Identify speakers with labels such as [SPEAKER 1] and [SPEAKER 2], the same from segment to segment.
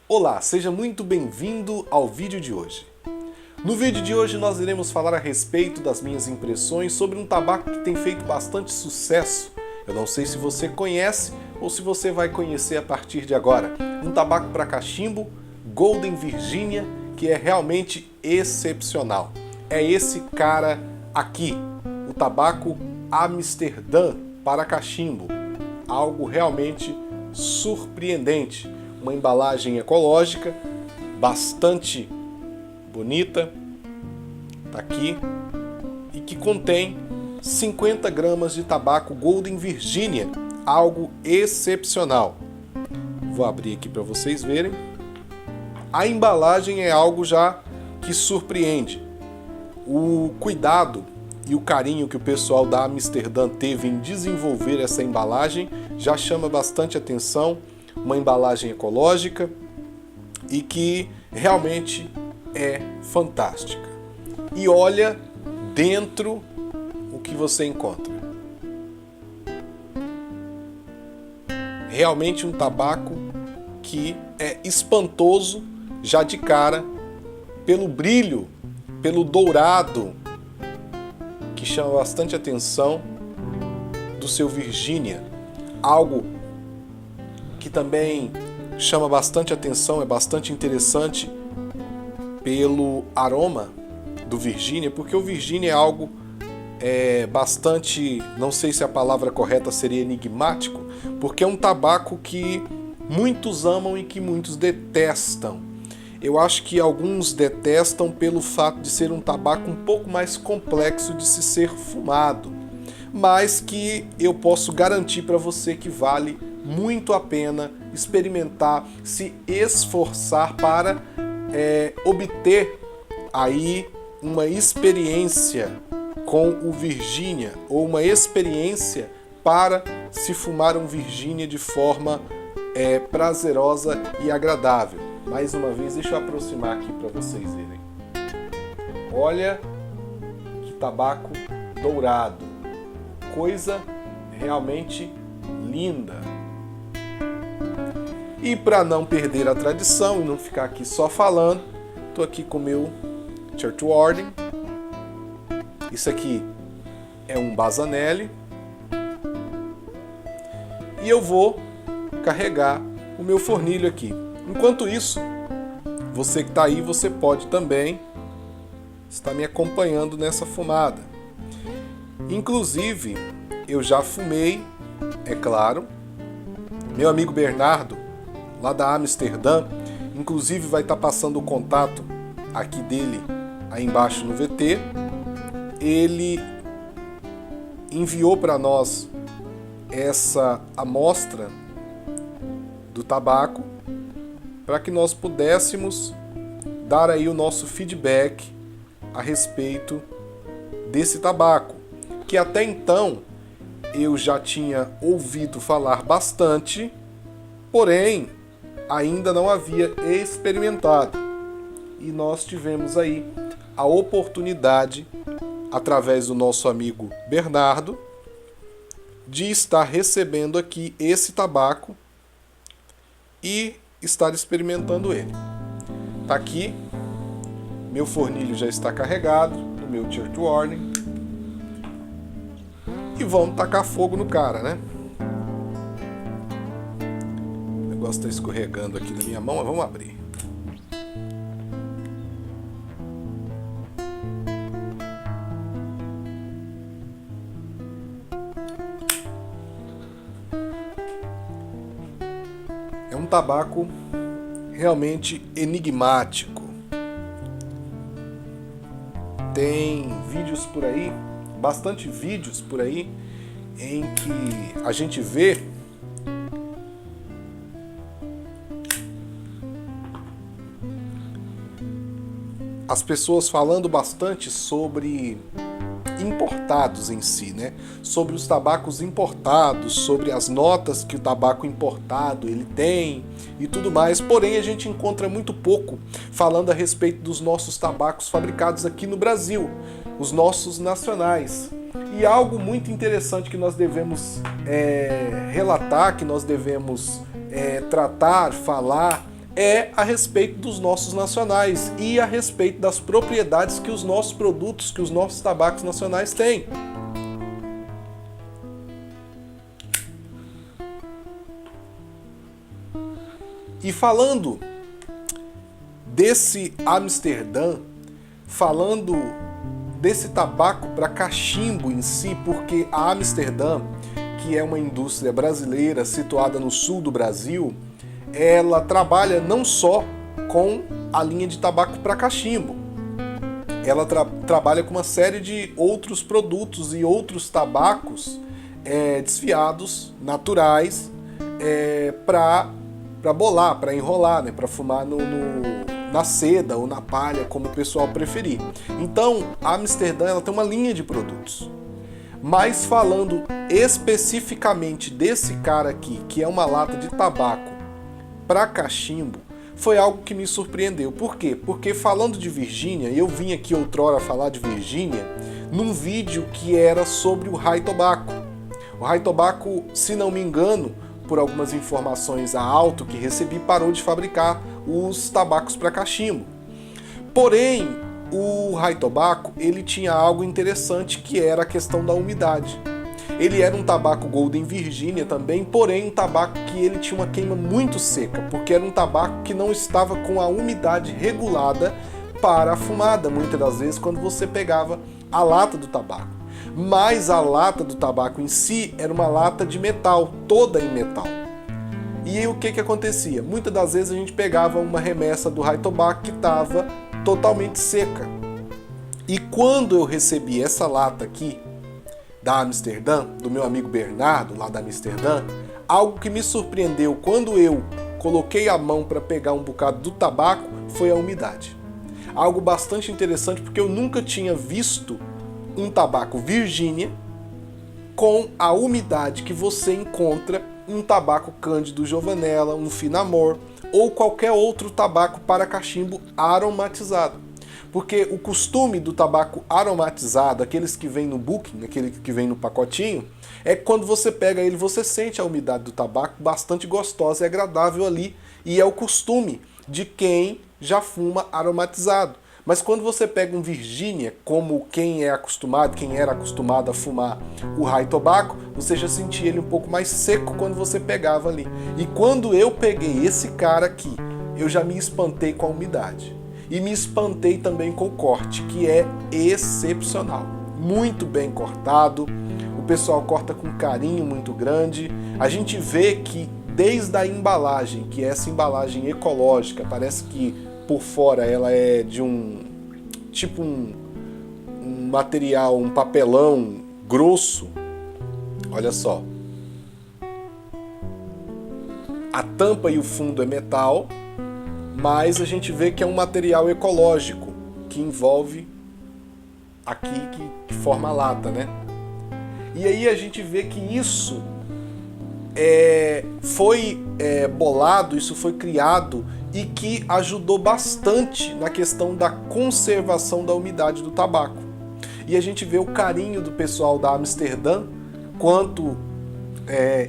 [SPEAKER 1] Olá, seja muito bem-vindo ao vídeo de hoje. No vídeo de hoje nós iremos falar a respeito das minhas impressões sobre um tabaco que tem feito bastante sucesso. Eu não sei se você conhece ou se você vai conhecer a partir de agora. Um tabaco para cachimbo, Golden Virginia, que é realmente excepcional. É esse cara aqui, o tabaco Amsterdã para cachimbo. Algo realmente surpreendente. Uma embalagem ecológica, bastante bonita, tá aqui, e que contém 50 gramas de tabaco Golden Virginia, algo excepcional. Vou abrir aqui para vocês verem. A embalagem é algo já que surpreende. O cuidado e o carinho que o pessoal da Amsterdã teve em desenvolver essa embalagem já chama bastante atenção. Uma embalagem ecológica e que realmente é fantástica. E olha dentro o que você encontra. Realmente um tabaco que é espantoso já de cara pelo brilho, pelo dourado, que chama bastante atenção do seu Virginia. Algo que também chama bastante atenção, é bastante interessante pelo aroma do Virginia, porque o Virginia é algo bastante, não sei se a palavra correta seria enigmático, porque é um tabaco que muitos amam e que muitos detestam. Eu acho que alguns detestam pelo fato de ser um tabaco um pouco mais complexo de se ser fumado, mas que eu posso garantir para você que vale muito a pena experimentar, se esforçar para obter aí uma experiência com o Virginia, ou uma experiência para se fumar um Virginia de forma prazerosa e agradável. Mais uma vez, deixa eu aproximar aqui para vocês verem. Olha que tabaco dourado, coisa realmente linda. E para não perder a tradição e não ficar aqui só falando, estou aqui com o meu Church Warden. Isso aqui é um Bazanelli. E eu vou carregar o meu fornilho aqui. Enquanto isso, você que está aí, você pode também estar me acompanhando nessa fumada. Inclusive, eu já fumei, é claro. Meu amigo Bernardo, lá da Amsterdã, inclusive vai estar passando o contato aqui dele aí embaixo no VT. Ele enviou para nós essa amostra do tabaco para que nós pudéssemos dar aí o nosso feedback a respeito desse tabaco, que até então eu já tinha ouvido falar bastante, porém ainda não havia experimentado. E nós tivemos aí a oportunidade, através do nosso amigo Bernardo, de estar recebendo aqui esse tabaco e estar experimentando ele. Tá aqui, meu fornilho já está carregado, no meu Church Warning, e vamos tacar fogo no cara, né? O negócio está escorregando aqui na minha mão, mas vamos abrir. É um tabaco realmente enigmático. Tem vídeos por aí, bastante vídeos por aí, em que a gente vê as pessoas falando bastante sobre importados em si, né? Sobre os tabacos importados, sobre as notas que o tabaco importado ele tem e tudo mais. Porém, a gente encontra muito pouco falando a respeito dos nossos tabacos fabricados aqui no Brasil, os nossos nacionais. E algo muito interessante que nós devemos relatar, que nós devemos tratar, falar é a respeito dos nossos nacionais e a respeito das propriedades que os nossos produtos, que os nossos tabacos nacionais têm. E falando desse Amsterdã, falando desse tabaco para cachimbo em si, porque a Amsterdã, que é uma indústria brasileira situada no sul do Brasil, ela trabalha não só com a linha de tabaco para cachimbo, ela trabalha com uma série de outros produtos e outros tabacos desfiados, naturais, para bolar, para enrolar, né, para fumar na seda ou na palha, como o pessoal preferir. Então, a Amsterdã ela tem uma linha de produtos. Mas falando especificamente desse cara aqui, que é uma lata de tabaco para cachimbo, foi algo que me surpreendeu. Por quê? Porque falando de Virgínia, eu vim aqui outrora falar de Virgínia num vídeo que era sobre o High Tobacco. O High Tobacco, se não me engano, por algumas informações a alto que recebi, parou de fabricar os tabacos para cachimbo. Porém, o High Tobacco, ele tinha algo interessante, que era a questão da umidade. Ele era um tabaco Golden Virginia também, porém um tabaco que ele tinha uma queima muito seca, porque era um tabaco que não estava com a umidade regulada para a fumada, muitas das vezes quando você pegava a lata do tabaco. Mas a lata do tabaco em si era uma lata de metal, toda em metal. E aí o que acontecia? Muitas das vezes a gente pegava uma remessa do High Tobacco que estava totalmente seca. E quando eu recebi essa lata aqui, da Amsterdã, do meu amigo Bernardo, lá da Amsterdã, algo que me surpreendeu quando eu coloquei a mão para pegar um bocado do tabaco foi a umidade. Algo bastante interessante, porque eu nunca tinha visto um tabaco Virgínia com a umidade que você encontra em um tabaco Cândido Giovanella, um Finamor ou qualquer outro tabaco para cachimbo aromatizado. Porque o costume do tabaco aromatizado, aqueles que vem no booking, aquele que vem no pacotinho, é que quando você pega ele, você sente a umidade do tabaco bastante gostosa e agradável ali, e é o costume de quem já fuma aromatizado. Mas quando você pega um Virgínia, como quem era acostumado a fumar o High Tobacco, você já sentia ele um pouco mais seco quando você pegava ali. E quando eu peguei esse cara aqui, eu já me espantei com a umidade. E me espantei também com o corte, que é excepcional. Muito bem cortado, o pessoal corta com carinho muito grande. A gente vê que desde a embalagem, que é essa embalagem ecológica, parece que por fora ela é de um material, um papelão grosso. Olha só. A tampa e o fundo é metal, mas a gente vê que é um material ecológico que envolve aqui, que forma a lata, né? E aí a gente vê que isso foi bolado, isso foi criado e que ajudou bastante na questão da conservação da umidade do tabaco. E a gente vê o carinho do pessoal da Amsterdã quanto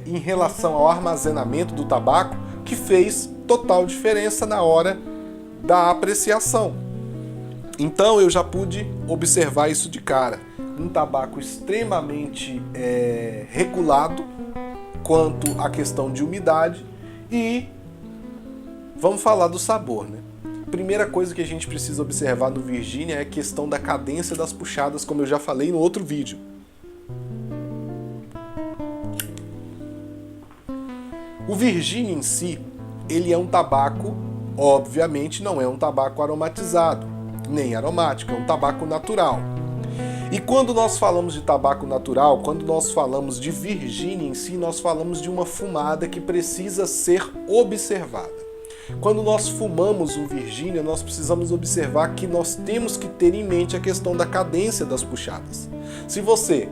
[SPEAKER 1] em relação ao armazenamento do tabaco, que fez total diferença na hora da apreciação. Então eu já pude observar isso de cara. Um tabaco extremamente regulado quanto à questão de umidade. E vamos falar do sabor, né? Primeira coisa que a gente precisa observar no Virgínia é a questão da cadência das puxadas, como eu já falei no outro vídeo. O Virgínia em si, ele é um tabaco, obviamente não é um tabaco aromatizado, nem aromático, é um tabaco natural. E quando nós falamos de tabaco natural, quando nós falamos de Virgínia em si, nós falamos de uma fumada que precisa ser observada. Quando nós fumamos um Virgínia, nós precisamos observar que nós temos que ter em mente a questão da cadência das puxadas. Se você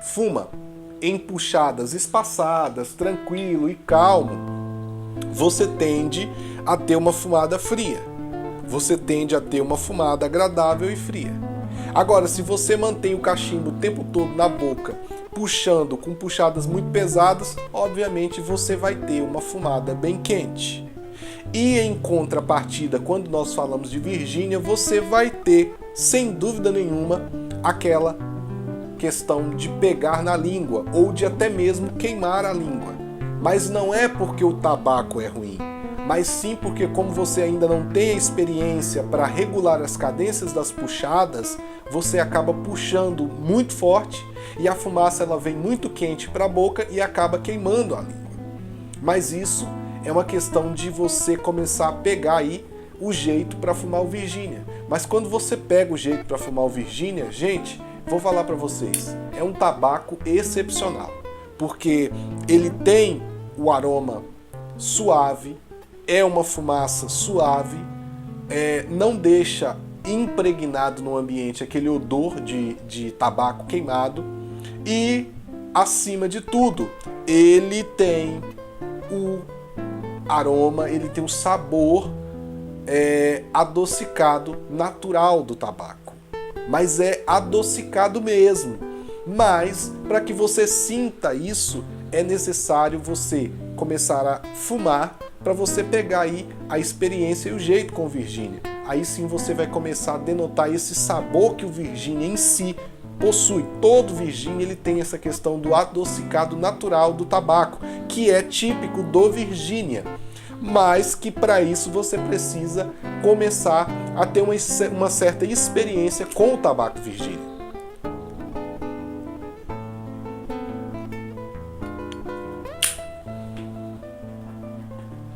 [SPEAKER 1] fuma em puxadas espaçadas, tranquilo e calmo, você tende a ter uma fumada fria. Você tende a ter uma fumada agradável e fria. Agora, se você mantém o cachimbo o tempo todo na boca puxando com puxadas muito pesadas, obviamente você vai ter uma fumada bem quente. E em contrapartida, quando nós falamos de Virgínia, você vai ter, sem dúvida nenhuma, aquela questão de pegar na língua ou de até mesmo queimar a língua. Mas não é porque o tabaco é ruim, mas sim porque, como você ainda não tem a experiência para regular as cadências das puxadas, você acaba puxando muito forte e a fumaça ela vem muito quente para a boca e acaba queimando a língua. Mas isso é uma questão de você começar a pegar aí o jeito para fumar o Virgínia. Mas quando você pega o jeito para fumar o Virgínia, gente, vou falar para vocês, é um tabaco excepcional, porque ele tem o aroma suave, é uma fumaça suave, não deixa impregnado no ambiente aquele odor de tabaco queimado e, acima de tudo, ele tem o aroma, ele tem o sabor adocicado natural do tabaco. Mas é adocicado mesmo. Mas, para que você sinta isso, é necessário você começar a fumar para você pegar aí a experiência e o jeito com o Virgínia. Aí sim você vai começar a denotar esse sabor que o Virgínia em si possui. Todo Virgínia ele tem essa questão do adocicado natural do tabaco, que é típico do Virgínia. Mas que para isso você precisa começar a ter uma certa experiência com o tabaco Virgínia.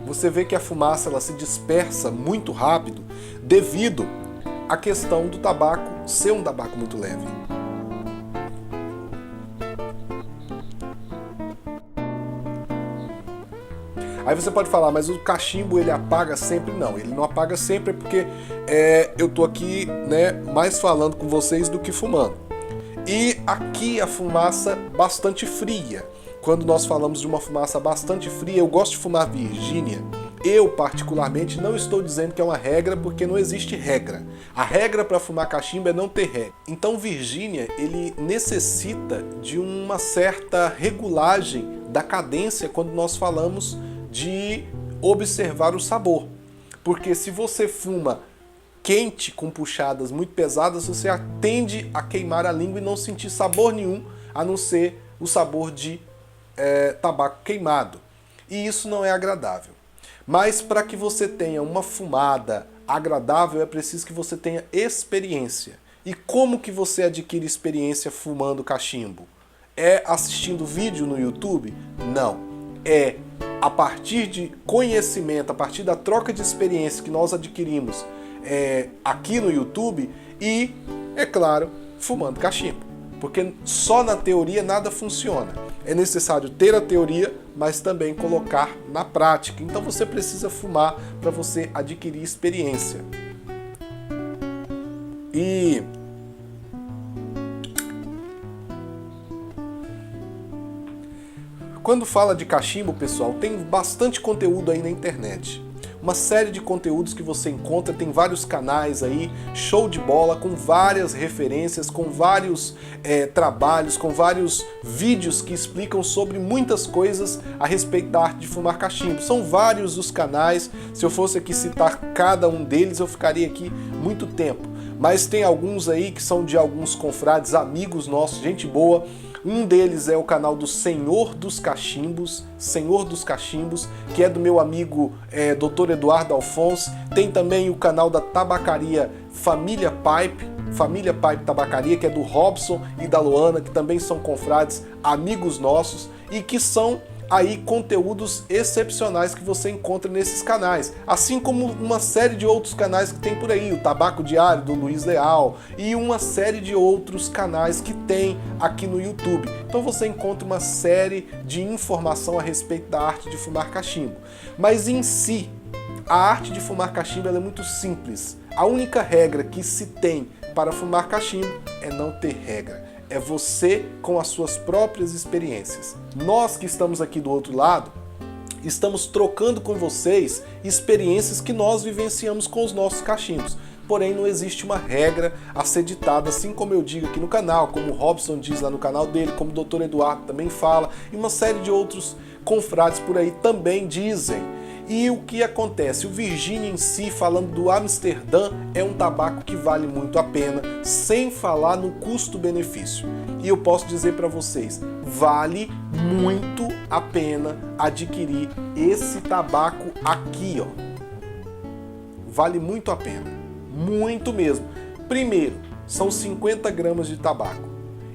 [SPEAKER 1] Você vê que a fumaça ela se dispersa muito rápido devido à questão do tabaco ser um tabaco muito leve. Aí você pode falar, mas o cachimbo ele apaga sempre? Não, ele não apaga sempre porque eu tô aqui, né, mais falando com vocês do que fumando. E aqui a fumaça bastante fria. Quando nós falamos de uma fumaça bastante fria, eu gosto de fumar Virgínia. Eu, particularmente, não estou dizendo que é uma regra, porque não existe regra. A regra para fumar cachimbo é não ter regra. Então, Virgínia, ele necessita de uma certa regulagem da cadência quando nós falamos de observar o sabor. Porque se você fuma quente com puxadas muito pesadas, você tende a queimar a língua e não sentir sabor nenhum, a não ser o sabor de tabaco queimado. E isso não é agradável. Mas para que você tenha uma fumada agradável, é preciso que você tenha experiência. E como que você adquire experiência fumando cachimbo? É assistindo vídeo no YouTube? Não. É a partir de conhecimento, a partir da troca de experiência que nós adquirimos aqui no YouTube e, é claro, fumando cachimbo. Porque só na teoria nada funciona. É necessário ter a teoria, mas também colocar na prática. Então você precisa fumar para você adquirir experiência. E quando fala de cachimbo, pessoal, tem bastante conteúdo aí na internet. Uma série de conteúdos que você encontra, tem vários canais aí, show de bola, com várias referências, com vários trabalhos, com vários vídeos que explicam sobre muitas coisas a respeito da arte de fumar cachimbo. São vários os canais, se eu fosse aqui citar cada um deles, eu ficaria aqui muito tempo. Mas tem alguns aí que são de alguns confrades, amigos nossos, gente boa. Um deles é o canal do Senhor dos Cachimbos, que é do meu amigo Dr. Eduardo Alfonso. Tem também o canal da tabacaria Família Pipe Tabacaria, que é do Robson e da Luana, que também são confrades, amigos nossos, e que são aí conteúdos excepcionais que você encontra nesses canais, assim como uma série de outros canais que tem por aí, o Tabaco Diário do Luiz Leal e uma série de outros canais que tem aqui no YouTube. Então você encontra uma série de informação a respeito da arte de fumar cachimbo. Mas em si, a arte de fumar cachimbo ela é muito simples. A única regra que se tem para fumar cachimbo é não ter regra. É você com as suas próprias experiências. Nós que estamos aqui do outro lado, estamos trocando com vocês experiências que nós vivenciamos com os nossos cachimbos. porém não existe uma regra a ser ditada, assim como eu digo aqui no canal, como o Robson diz lá no canal dele, como o Dr. Eduardo também fala, e uma série de outros confrades por aí também dizem. E o que acontece? O Virginia em si, falando do Amsterdã, é um tabaco que vale muito a pena, sem falar no custo-benefício. E eu posso dizer para vocês, vale muito a pena adquirir esse tabaco aqui, ó. Vale muito a pena, muito mesmo. Primeiro, são 50 gramas de tabaco.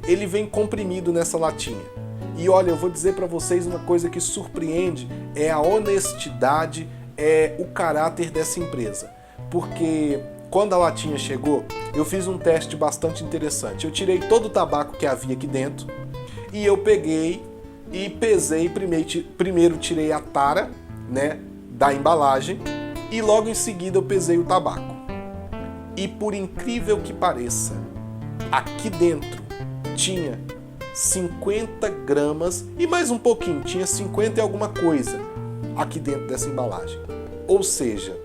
[SPEAKER 1] Ele vem comprimido nessa latinha. E olha, eu vou dizer para vocês uma coisa que surpreende, é a honestidade, é o caráter dessa empresa. Porque quando a latinha chegou, eu fiz um teste bastante interessante. Eu tirei todo o tabaco que havia aqui dentro e eu peguei e pesei, primeiro tirei a tara, né, da embalagem e logo em seguida eu pesei o tabaco. E por incrível que pareça, aqui dentro tinha 50 gramas e mais um pouquinho, tinha 50 e alguma coisa aqui dentro dessa embalagem. Ou seja,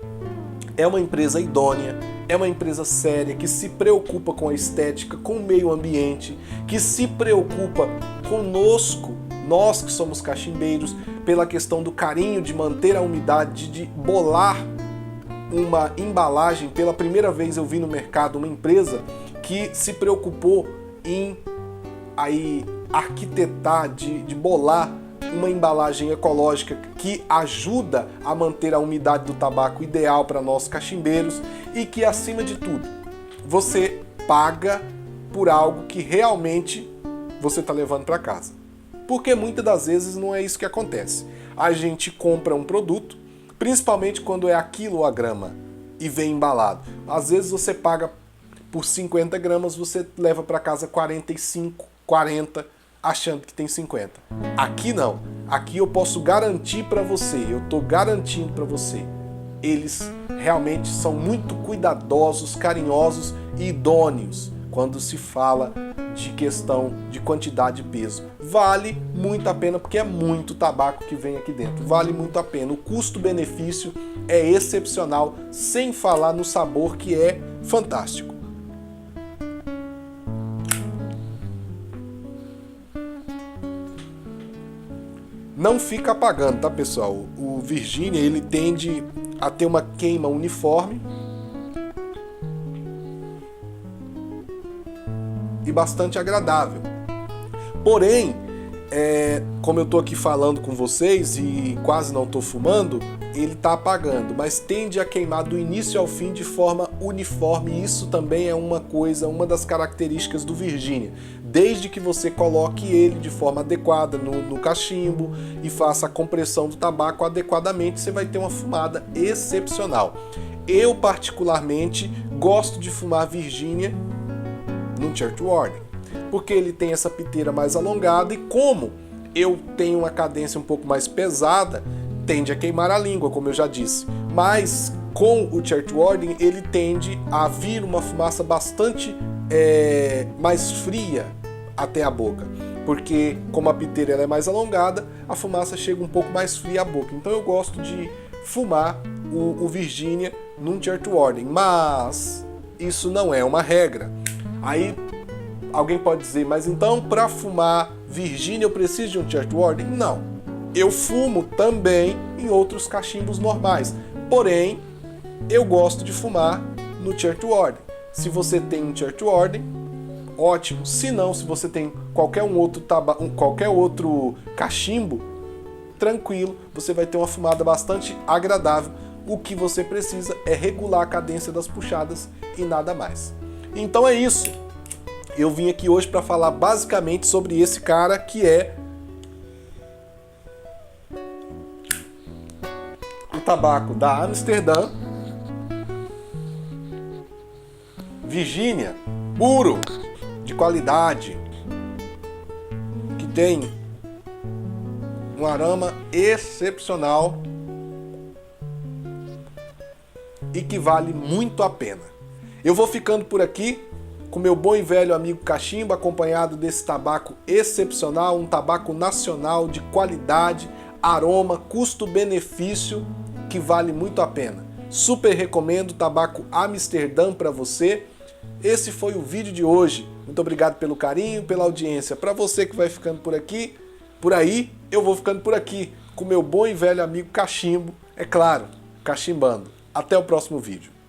[SPEAKER 1] é uma empresa idônea, é uma empresa séria, que se preocupa com a estética, com o meio ambiente, que se preocupa conosco, nós que somos cachimbeiros, pela questão do carinho de manter a umidade, de bolar uma embalagem. Pela primeira vez eu vi no mercado uma empresa que se preocupou em arquitetar, de bolar uma embalagem ecológica que ajuda a manter a umidade do tabaco ideal para nós cachimbeiros e que, acima de tudo, você paga por algo que realmente você está levando para casa. Porque muitas das vezes não é isso que acontece. A gente compra um produto, principalmente quando é a quilo ou a grama e vem embalado. Às vezes você paga por 50 gramas, você leva para casa 45, 40, achando que tem 50. Aqui não. Aqui eu posso garantir para você, eu estou garantindo para você, eles realmente são muito cuidadosos, carinhosos e idôneos quando se fala de questão de quantidade e peso. Vale muito a pena porque é muito tabaco que vem aqui dentro. Vale muito a pena. O custo-benefício é excepcional, sem falar no sabor que é fantástico. Não fica apagando, tá, pessoal? O Virginia, ele tende a ter uma queima uniforme e bastante agradável. Porém, como eu tô aqui falando com vocês e quase não tô fumando, ele tá apagando, mas tende a queimar do início ao fim de forma uniforme, e isso também é uma das características do Virginia. Desde que você coloque ele de forma adequada no cachimbo e faça a compressão do tabaco adequadamente, você vai ter uma fumada excepcional. Eu, particularmente, gosto de fumar Virginia no Church Warden, porque ele tem essa piteira mais alongada e, como eu tenho uma cadência um pouco mais pesada, tende a queimar a língua, como eu já disse. Mas com o Church Warden ele tende a vir uma fumaça bastante mais fria até a boca, porque como a piteira ela é mais alongada, a fumaça chega um pouco mais fria à boca. Então eu gosto de fumar o Virginia num Church Warden, mas isso não é uma regra. Aí alguém pode dizer, mas então para fumar Virginia eu preciso de um Church Warden? Não. Eu fumo também em outros cachimbos normais, porém eu gosto de fumar no Church Warden. Se você tem um Church Warden, ótimo. Se não, se você tem qualquer outro cachimbo, tranquilo, você vai ter uma fumada bastante agradável. O que você precisa é regular a cadência das puxadas e nada mais. Então é isso. Eu vim aqui hoje para falar basicamente sobre esse cara que é o tabaco da Amsterdã, Virginia, puro, de qualidade, que tem um aroma excepcional e que vale muito a pena. Eu vou ficando por aqui com meu bom e velho amigo Cachimbo, acompanhado desse tabaco excepcional, um tabaco nacional de qualidade, aroma, custo-benefício que vale muito a pena. Super recomendo o tabaco Amsterdã para você. Esse foi o vídeo de hoje. Muito obrigado pelo carinho, pela audiência. Para você que vai ficando por aqui, por aí, eu vou ficando por aqui, com meu bom e velho amigo cachimbo, é claro, cachimbando. Até o próximo vídeo.